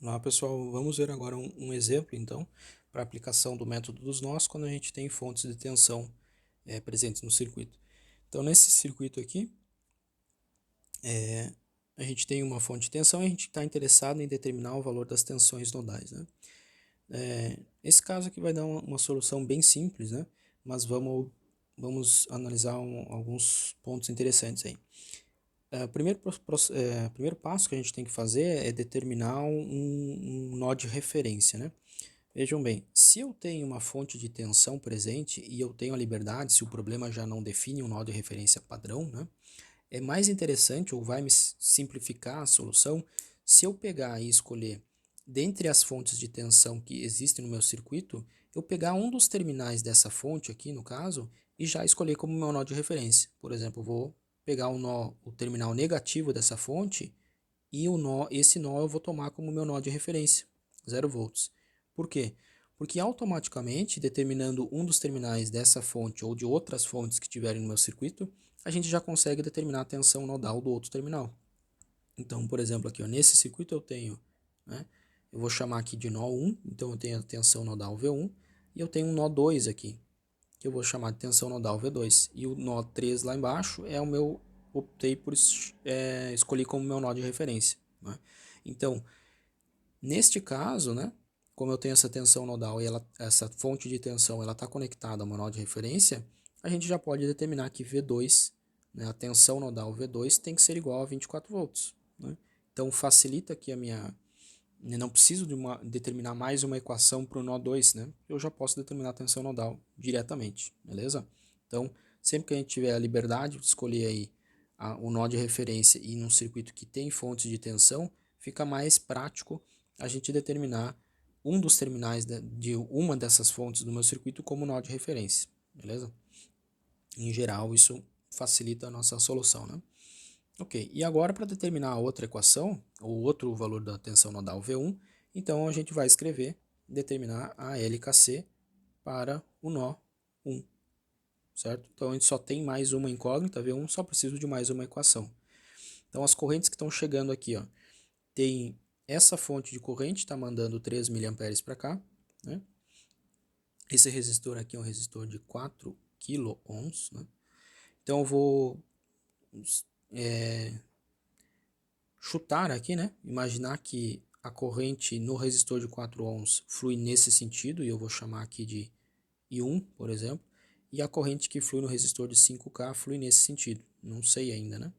Olá pessoal, vamos ver agora um exemplo então para aplicação do método dos nós quando a gente tem fontes de tensão presentes no circuito. Então nesse circuito aqui a gente tem uma fonte de tensão e a gente está interessado em determinar o valor das tensões nodais, né? Esse caso aqui vai dar uma solução bem simples, né? Mas vamos analisar alguns pontos interessantes aí. Primeiro passo que a gente tem que fazer é determinar um nó de referência, né? Vejam bem, se eu tenho uma fonte de tensão presente e eu tenho a liberdade, se o problema já não define um nó de referência padrão, né, é mais interessante ou vai me simplificar a solução se eu pegar e escolher, dentre as fontes de tensão que existem no meu circuito, eu pegar um dos terminais dessa fonte aqui, no caso, e já escolher como meu nó de referência. Por exemplo, eu vou pegar o terminal negativo dessa fonte e esse nó eu vou tomar como meu nó de referência, 0 volts. Por quê? Porque automaticamente, determinando um dos terminais dessa fonte ou de outras fontes que tiverem no meu circuito, a gente já consegue determinar a tensão nodal do outro terminal. Então, por exemplo, aqui ó, nesse circuito eu tenho, né, eu vou chamar aqui de nó 1, então eu tenho a tensão nodal V1, e eu tenho um nó 2 aqui, que eu vou chamar de tensão nodal V2. E o nó 3 lá embaixo é o meu, optei por escolher como meu nó de referência, né? Então, neste caso, né, como eu tenho essa tensão nodal e essa fonte de tensão está conectada ao meu nó de referência, a gente já pode determinar que V2, né, a tensão nodal V2 tem que ser igual a 24 volts. Né? Então facilita aqui a minha... Eu não preciso determinar mais uma equação para o nó 2, né? Eu já posso determinar a tensão nodal diretamente, beleza? Então, sempre que a gente tiver a liberdade de escolher aí o nó de referência e num circuito que tem fontes de tensão, fica mais prático a gente determinar um dos terminais de uma dessas fontes do meu circuito como nó de referência, beleza? Em geral, isso facilita a nossa solução, né? Ok, e agora para determinar a outra equação, ou outro valor da tensão nodal V1, então a gente vai escrever, determinar a LKC para o nó 1, certo? Então a gente só tem mais uma incógnita, V1, só preciso de mais uma equação. Então as correntes que estão chegando aqui, ó, tem essa fonte de corrente, está mandando 3 mA para cá, né? Esse resistor aqui é um resistor de 4 kΩ, né? Então eu vou chutar aqui, né? Imaginar que a corrente no resistor de 4 ohms flui nesse sentido, e eu vou chamar aqui de I1, por exemplo, e a corrente que flui no resistor de 5K flui nesse sentido. Não sei ainda, né?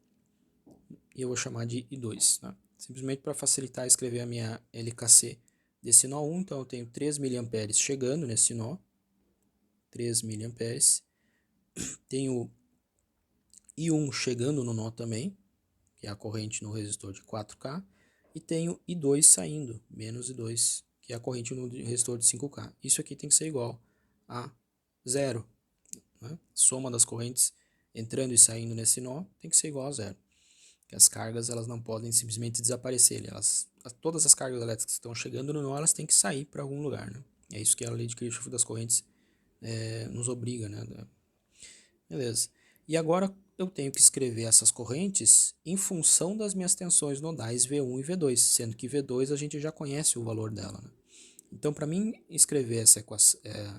E eu vou chamar de I2, tá? Simplesmente para facilitar escrever a minha LKC desse nó 1, então eu tenho 3 mA chegando nesse nó, 3 mA, tenho I1 chegando no nó também, que é a corrente no resistor de 4K, e tenho I2 saindo, menos I2, que é a corrente no resistor de 5K. Isso aqui tem que ser igual a 0. Né? Soma das correntes entrando e saindo nesse nó tem que ser igual a 0. Que as cargas elas não podem simplesmente desaparecer. Todas as cargas elétricas que estão chegando no nó, elas têm que sair para algum lugar. Né? É isso que a lei de Kirchhoff das correntes nos obriga, né? Beleza. E agora eu tenho que escrever essas correntes em função das minhas tensões nodais V1 e V2, sendo que V2 a gente já conhece o valor dela. Né? Então, para mim escrever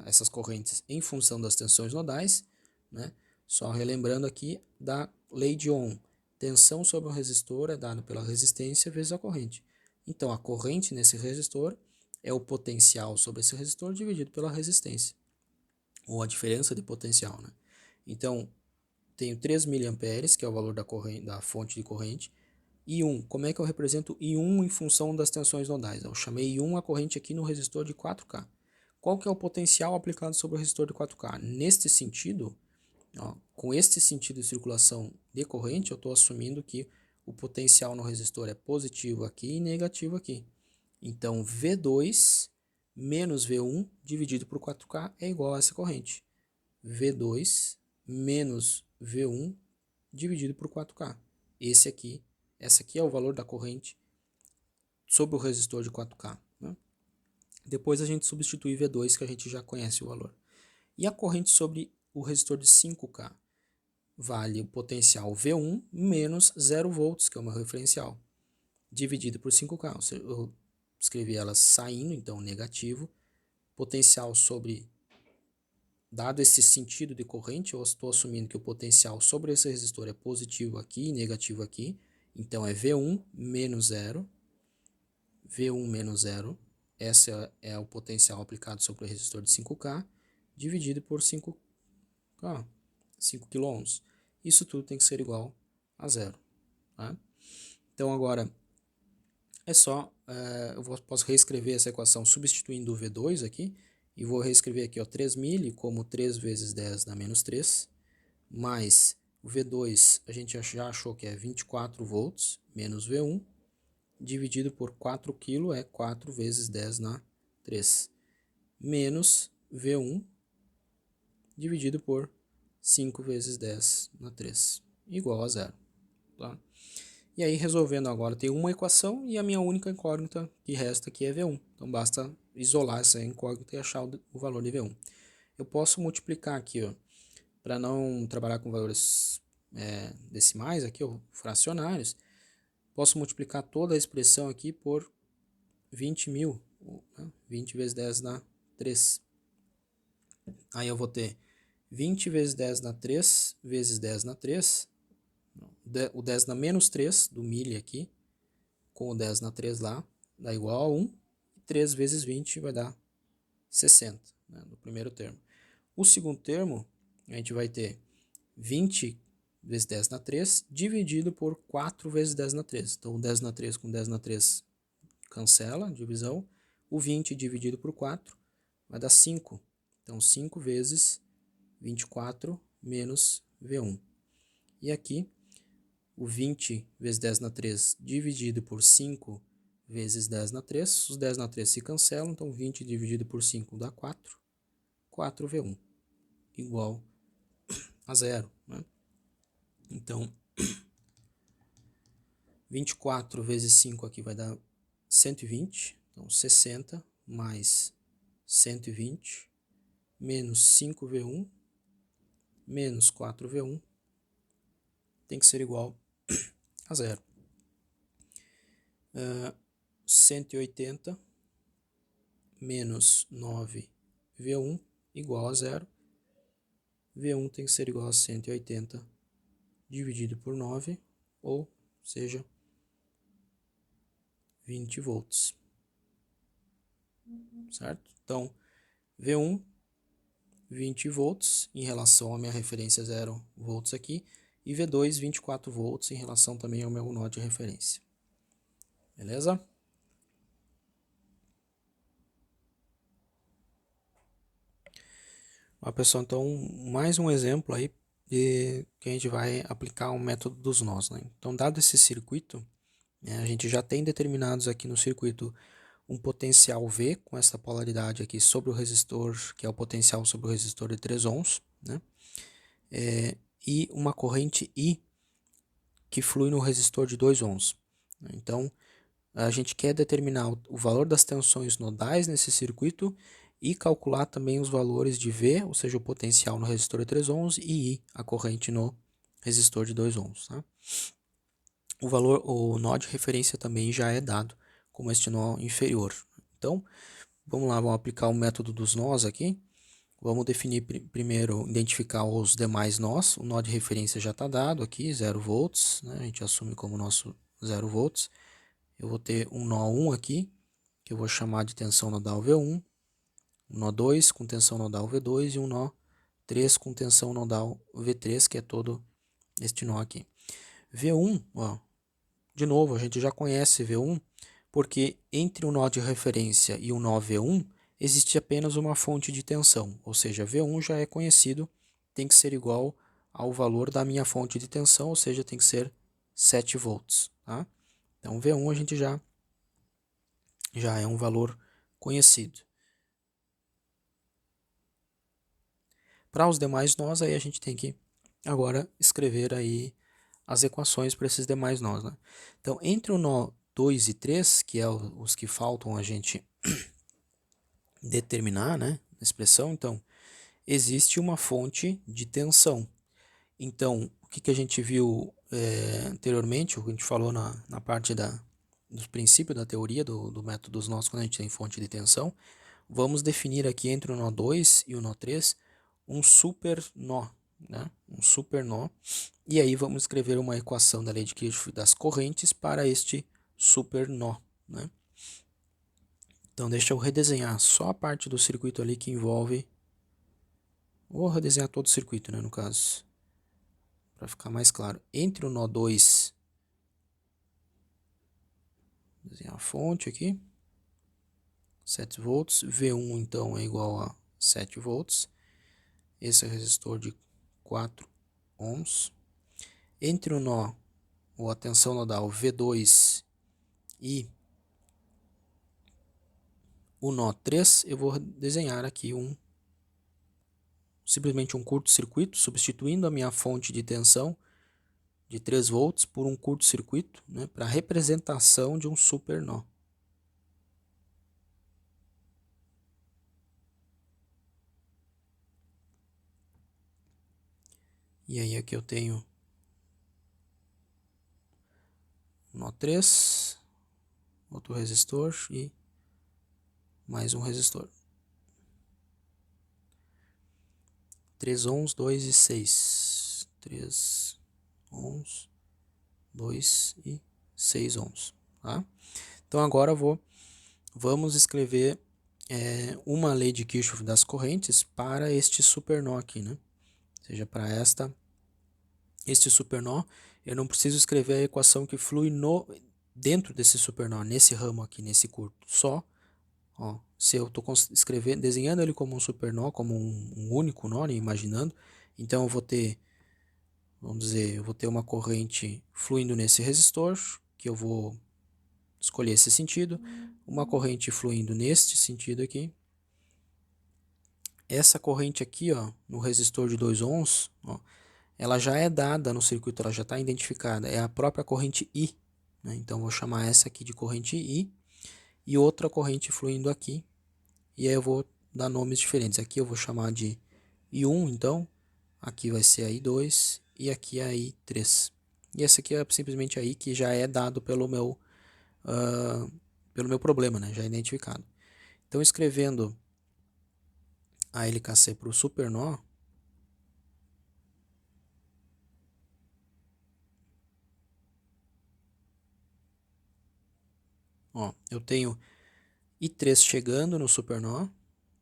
essas correntes em função das tensões nodais, né, só relembrando aqui da lei de Ohm, tensão sobre um resistor é dada pela resistência vezes a corrente. Então, a corrente nesse resistor é o potencial sobre esse resistor dividido pela resistência, ou a diferença de potencial. Né? Então, tenho 3 mA, que é o valor da fonte de corrente, I1, como é que eu represento I1 em função das tensões nodais? Eu chamei I1 a corrente aqui no resistor de 4K. Qual que é o potencial aplicado sobre o resistor de 4K? Neste sentido, ó, com este sentido de circulação de corrente, eu estou assumindo que o potencial no resistor é positivo aqui e negativo aqui. Então, V2 menos V1 dividido por 4K é igual a essa corrente. V2 menos V1 dividido por 4K. Essa aqui é o valor da corrente sobre o resistor de 4K. Né? Depois a gente substitui V2, que a gente já conhece o valor. E a corrente sobre o resistor de 5K vale o potencial V1 menos 0 volts, que é o meu referencial, dividido por 5K. escrever elas saindo, então negativo. Potencial sobre, dado esse sentido de corrente, eu estou assumindo que o potencial sobre esse resistor é positivo aqui e negativo aqui. Então é V1 menos 0. V1 menos 0. Esse é o potencial aplicado sobre o resistor de 5K, dividido por 5 kΩ. Isso tudo tem que ser igual a 0. Tá? Então agora é só, eu posso reescrever essa equação substituindo o V2 aqui, e vou reescrever aqui, ó, 3.000 como 3 vezes 10 dá menos 3, mais o V2 a gente já achou que é 24 volts, menos V1, dividido por 4 kg é 4 vezes 10 na 3, menos V1, dividido por 5 vezes 10 na 3, igual a 0. Tá? E aí, resolvendo agora, tem uma equação e a minha única incógnita que resta aqui é V1. Então, basta isolar essa incógnita e achar o valor de V1. Eu posso multiplicar aqui, para não trabalhar com valores decimais, aqui, ó, fracionários, posso multiplicar toda a expressão aqui por 20.000, né? 20 vezes 10 na 3. Aí eu vou ter 20 vezes 10 na 3 vezes 10 na 3, o 10 na menos 3 do milho aqui, com o 10 na 3 lá, dá igual a 1, e 3 vezes 20 vai dar 60, né, no primeiro termo. O segundo termo, a gente vai ter 20 vezes 10 na 3, dividido por 4 vezes 10 na 3. Então, o 10 na 3 com 10 na 3 cancela, divisão. O 20 dividido por 4 vai dar 5. Então, 5 vezes 24 menos V1. E aqui, o 20 vezes 10 na 3 dividido por 5 vezes 10 na 3. Os 10 na 3 se cancelam, então 20 dividido por 5 dá 4. 4V1 igual a 0. Né? Então, 24 vezes 5 aqui vai dar 120. Então, 60 mais 120 menos 5V1 menos 4V1 tem que ser igual a 0. 180 menos 9V1 igual a 0. V1 tem que ser igual a 180 dividido por 9, ou seja, 20 volts. Certo? Então, V1, 20 volts em relação à minha referência 0 volts aqui, e V2, 24 volts em relação também ao meu nó de referência. Beleza? Ó, pessoal, então mais um exemplo aí de que a gente vai aplicar o método dos nós, né? Então, dado esse circuito, a gente já tem determinados aqui no circuito um potencial V com essa polaridade aqui sobre o resistor, que é o potencial sobre o resistor de 3 ohms, né? E uma corrente I que flui no resistor de 2 ohms. Então, a gente quer determinar o valor das tensões nodais nesse circuito e calcular também os valores de V, ou seja, o potencial no resistor de 3 ohms, e I, a corrente no resistor de 2 ohms. Tá? O nó de referência também já é dado como este nó inferior. Então, vamos lá, vamos aplicar o método dos nós aqui. Vamos definir primeiro, identificar os demais nós. O nó de referência já está dado aqui, 0 volts, né? A gente assume como nosso 0 volts. Eu vou ter um nó 1 aqui, que eu vou chamar de tensão nodal V1, um nó 2 com tensão nodal V2 e um nó 3 com tensão nodal V3, que é todo este nó aqui. V1, ó, de novo, a gente já conhece V1, porque entre o nó de referência e o nó V1 existe apenas uma fonte de tensão, ou seja, V1 já é conhecido, tem que ser igual ao valor da minha fonte de tensão, ou seja, tem que ser 7 volts. Tá? Então, V1 a gente já é um valor conhecido. Para os demais nós, aí a gente tem que agora escrever aí as equações para esses demais nós. Né? Então, entre o nó 2 e 3, que é os que faltam a gente determinar, né, na expressão, então, existe uma fonte de tensão. Então, o que a gente viu anteriormente, o que a gente falou na parte do princípio da teoria do método dos nós quando a gente tem fonte de tensão, vamos definir aqui entre o nó 2 e o nó 3 um super nó, né? Um super nó. E aí vamos escrever uma equação da lei de Kirchhoff das correntes para este super nó, né? Então deixa eu redesenhar só a parte do circuito ali que envolve... Vou redesenhar todo o circuito, né, no caso, para ficar mais claro. Entre o nó 2, desenhar a fonte aqui, 7 volts, V1 então é igual a 7 volts, esse é o resistor de 4 ohms. Entre o nó, ou a tensão nodal V2 e o nó 3, eu vou desenhar aqui simplesmente um curto-circuito, substituindo a minha fonte de tensão de 3 volts por um curto-circuito, né, para representação de um super nó. E aí aqui eu tenho nó 3, outro resistor e mais um resistor. 3 ohms, 2 e 6. 3 ohms, 2 e 6 ohms. Tá? Então agora vamos escrever uma lei de Kirchhoff das correntes para este supernó aqui, né? Ou seja, para este supernó, eu não preciso escrever a equação que flui dentro desse supernó, nesse ramo aqui, nesse curto. Só, ó, se eu estou desenhando ele como um supernó, como um único nó, né, imaginando, então eu vou ter, vamos dizer, eu vou ter uma corrente fluindo nesse resistor, que eu vou escolher esse sentido, uma corrente fluindo neste sentido aqui. Essa corrente aqui, ó, no resistor de 2 ohms, ó, ela já é dada no circuito, ela já está identificada, é a própria corrente I, né? Então vou chamar essa aqui de corrente I e outra corrente fluindo aqui, e aí eu vou dar nomes diferentes. Aqui eu vou chamar de I1, então, aqui vai ser a I2 e aqui a I3. E essa aqui é simplesmente a I que já é dado pelo meu problema, né? Já é identificado. Então escrevendo a LKC para o supernó, ó, eu tenho I3 chegando no supernó,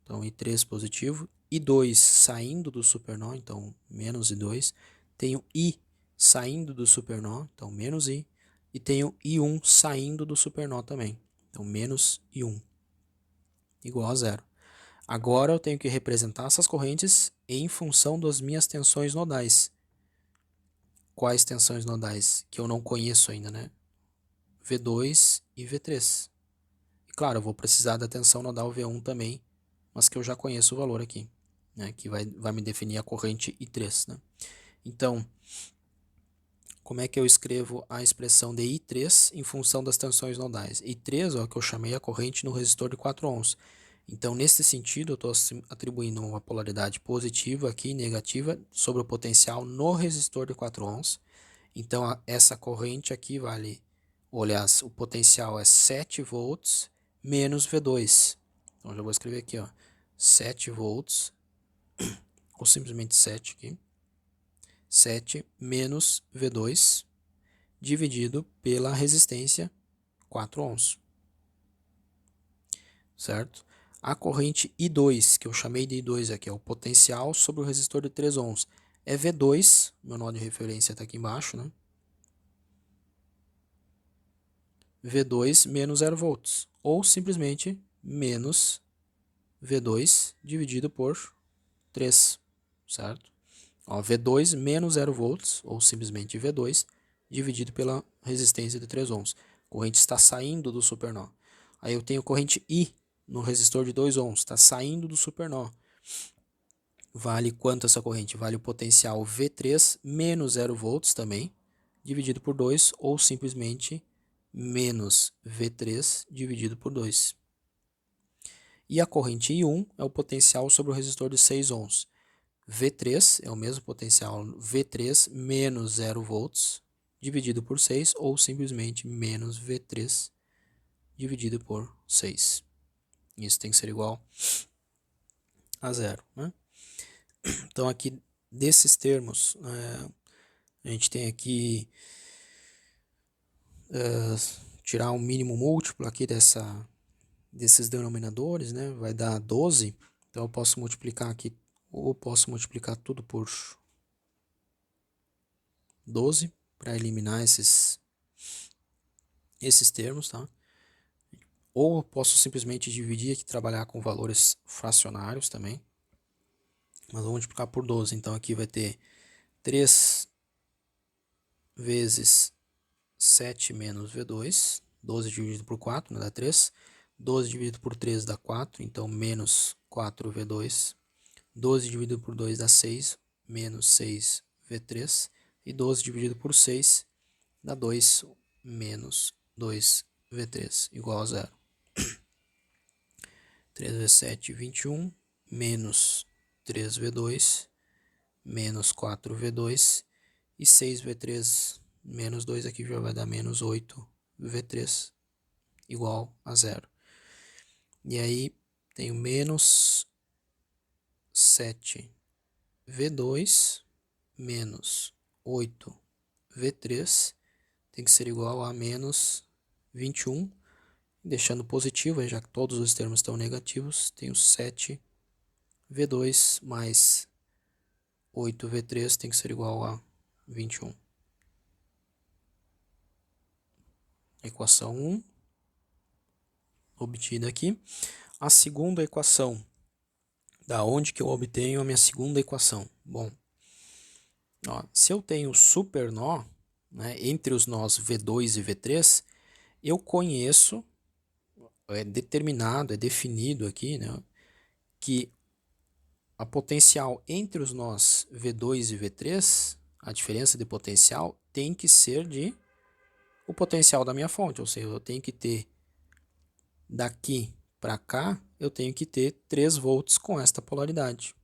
então I3 positivo, I2 saindo do supernó, então menos I2, tenho I saindo do supernó, então menos I, e tenho I1 saindo do supernó também, então menos I1, igual a zero. Agora eu tenho que representar essas correntes em função das minhas tensões nodais. Quais tensões nodais? Que eu não conheço ainda, né? V2 e V3. E claro, eu vou precisar da tensão nodal V1 também, mas que eu já conheço o valor aqui, né? Que vai me definir a corrente I3, né? Então, como é que eu escrevo a expressão de I3 em função das tensões nodais? I3 é o que eu chamei a corrente no resistor de 4 ohms. Então, nesse sentido, eu estou atribuindo uma polaridade positiva aqui, negativa, sobre o potencial no resistor de 4 ohms. Então, essa corrente aqui vale, olha, o potencial é 7 volts menos V2. Então, eu já vou escrever aqui, ó, 7 volts, ou simplesmente 7 aqui, 7 menos V2, dividido pela resistência 4 ohms, certo? A corrente I2, que eu chamei de I2 aqui, é o potencial sobre o resistor de 3 ohms, é V2, meu nó de referência está aqui embaixo, né? V2 menos 0 volts, ou simplesmente menos V2 dividido por 3, certo? Ó, V2 menos 0 volts, ou simplesmente V2, dividido pela resistência de 3 ohms. A corrente está saindo do supernó. Aí eu tenho corrente I no resistor de 2 ohms, está saindo do supernó. Vale quanto essa corrente? Vale o potencial V3 menos 0 volts também, dividido por 2, ou simplesmente menos V3 dividido por 2. E a corrente I1 é o potencial sobre o resistor de 6 ohms. V3 é o mesmo potencial V3 menos 0 volts dividido por 6, ou simplesmente menos V3 dividido por 6. Isso tem que ser igual a zero, né? Então, aqui, desses termos, a gente tem aqui tirar um mínimo múltiplo aqui desses denominadores, né? Vai dar 12. Então, eu posso multiplicar aqui, ou posso multiplicar tudo por 12 para eliminar esses termos, tá? Ou eu posso simplesmente dividir aqui, trabalhar com valores fracionários também. Mas vou multiplicar por 12. Então, aqui vai ter 3 vezes 7 menos V2. 12 dividido por 4, né, dá 3. 12 dividido por 3 dá 4, então menos 4V2. 12 dividido por 2 dá 6, menos 6V3. E 12 dividido por 6 dá 2, menos 2V3, igual a zero. 3 vezes 7, 21, menos 3V2, menos 4V2. E 6V3 menos 2 aqui já vai dar menos 8V3, igual a zero. E aí, tenho menos 7V2 menos 8V3 tem que ser igual a menos 21. Deixando positivo, já que todos os termos estão negativos, tenho 7V2 mais 8V3 tem que ser igual a 21. Equação 1, obtida aqui. A segunda equação, da onde que eu obtenho a minha segunda equação? Bom, ó, se eu tenho super nó, né, entre os nós V2 e V3, eu conheço, é determinado, é definido aqui, né, que a potencial entre os nós V2 e V3, a diferença de potencial tem que ser o potencial da minha fonte, ou seja, eu tenho que ter daqui para cá, eu tenho que ter 3 volts com esta polaridade,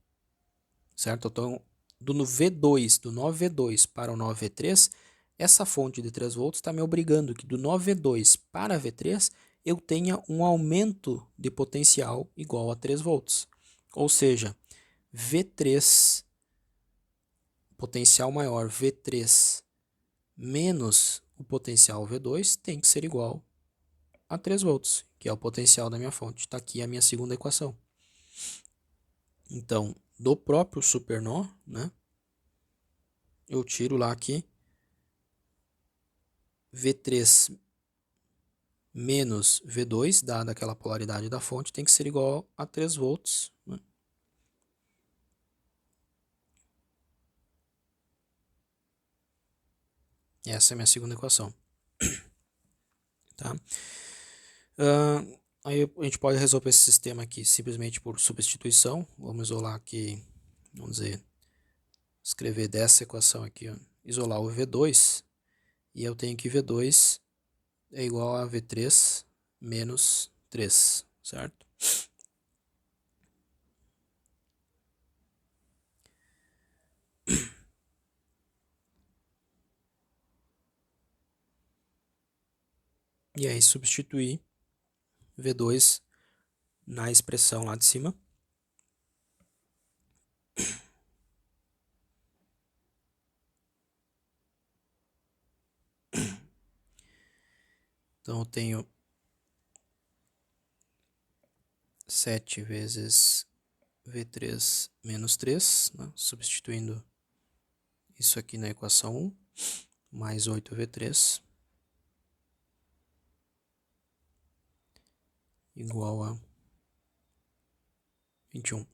certo? Então, do V2, do nó V2 para o nó V3, essa fonte de 3 volts está me obrigando que do nó V2 para V3 eu tenha um aumento de potencial igual a 3 volts. Ou seja, V3, potencial maior V3 menos o potencial V2 tem que ser igual a 3 volts, que é o potencial da minha fonte. Está aqui a minha segunda equação. Então, do próprio supernó, né, eu tiro lá que V3 menos V2, dada aquela polaridade da fonte, tem que ser igual a 3 volts. Né? Essa é a minha segunda equação. Tá? Aí a gente pode resolver esse sistema aqui simplesmente por substituição. Vamos isolar aqui, vamos dizer, escrever dessa equação aqui, ó, isolar o V2, e eu tenho que V2 é igual a V3 menos 3, certo? E aí substituir V2 na expressão lá de cima. Então eu tenho 7 vezes V3 menos 3, né? Substituindo isso aqui na equação 1, mais 8V3 igual a 21.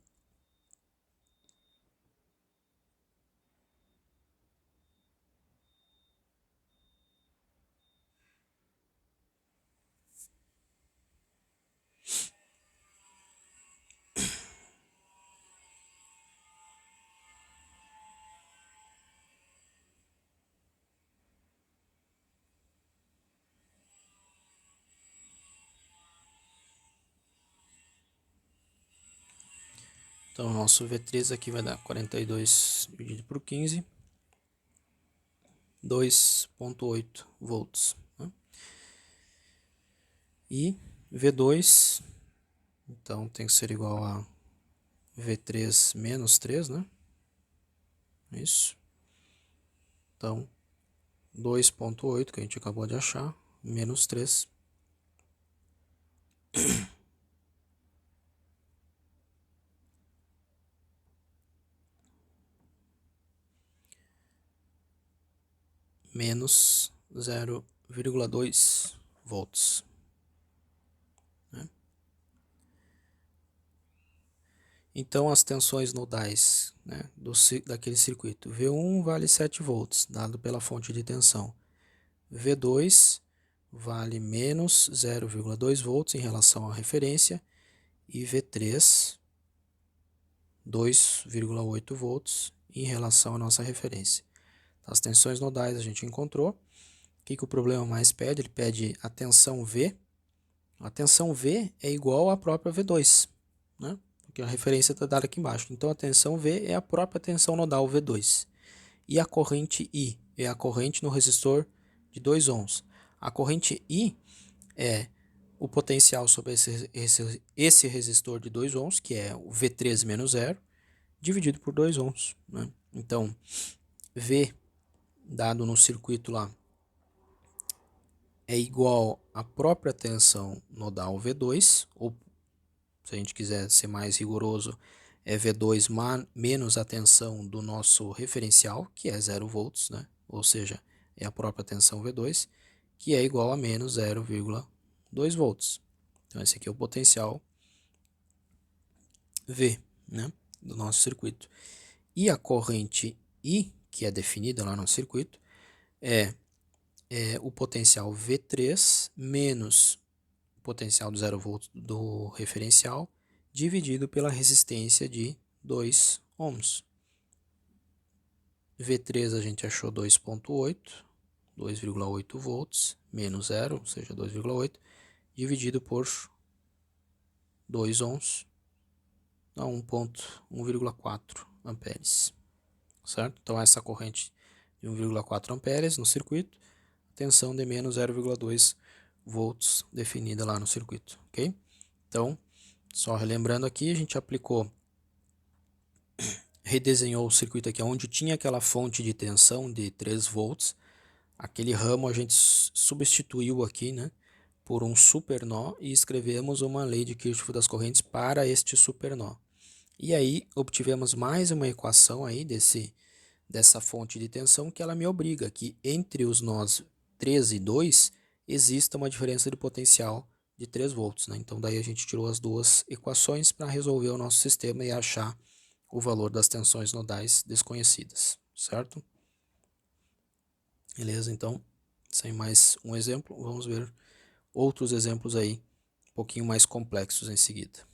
Então, o nosso V3 aqui vai dar 42 dividido por 15, 2,8 volts. Né? E V2, então tem que ser igual a V3 menos 3, né? Isso. Então, 2,8, que a gente acabou de achar, menos 3. Menos 0,2 volts. Né? Então, as tensões nodais, né, daquele circuito. V1 vale 7 volts, dado pela fonte de tensão. V2 vale menos 0,2 volts em relação à referência. E V3, 2,8 volts em relação à nossa referência. As tensões nodais a gente encontrou. O que o problema mais pede? Ele pede a tensão V. A tensão V é igual à própria V2, né? Porque a referência está dada aqui embaixo. Então a tensão V é a própria tensão nodal V2. E a corrente I é a corrente no resistor de 2 ohms. A corrente I é o potencial sobre esse resistor de 2 ohms, que é o V3 menos 0, dividido por 2 ohms. Né? Então, V dado no circuito lá é igual à própria tensão nodal V2, ou se a gente quiser ser mais rigoroso, é V2 menos a tensão do nosso referencial, que é 0 volts, né? Ou seja, é a própria tensão V2, que é igual a menos 0,2 volts. Então, esse aqui é o potencial V, né, do nosso circuito. E a corrente I, que é definida lá no circuito, é o potencial V3 menos o potencial do 0 volts do referencial, dividido pela resistência de 2 ohms. V3 a gente achou 2,8 volts, menos 0, ou seja, 2,8, dividido por 2 ohms, dá 1,4 amperes, certo? Então essa corrente de 1,4 amperes no circuito, tensão de menos 0,2 volts definida lá no circuito, ok? Então, só relembrando aqui, a gente redesenhou o circuito aqui onde tinha aquela fonte de tensão de 3 volts, aquele ramo a gente substituiu aqui, né, por um supernó e escrevemos uma lei de Kirchhoff das correntes para este supernó. E aí obtivemos mais uma equação aí dessa fonte de tensão que ela me obriga que entre os nós 3 e 2 exista uma diferença de potencial de 3 volts. Né? Então daí a gente tirou as duas equações para resolver o nosso sistema e achar o valor das tensões nodais desconhecidas, certo? Beleza, então, sem mais um exemplo, vamos ver outros exemplos aí, um pouquinho mais complexos em seguida.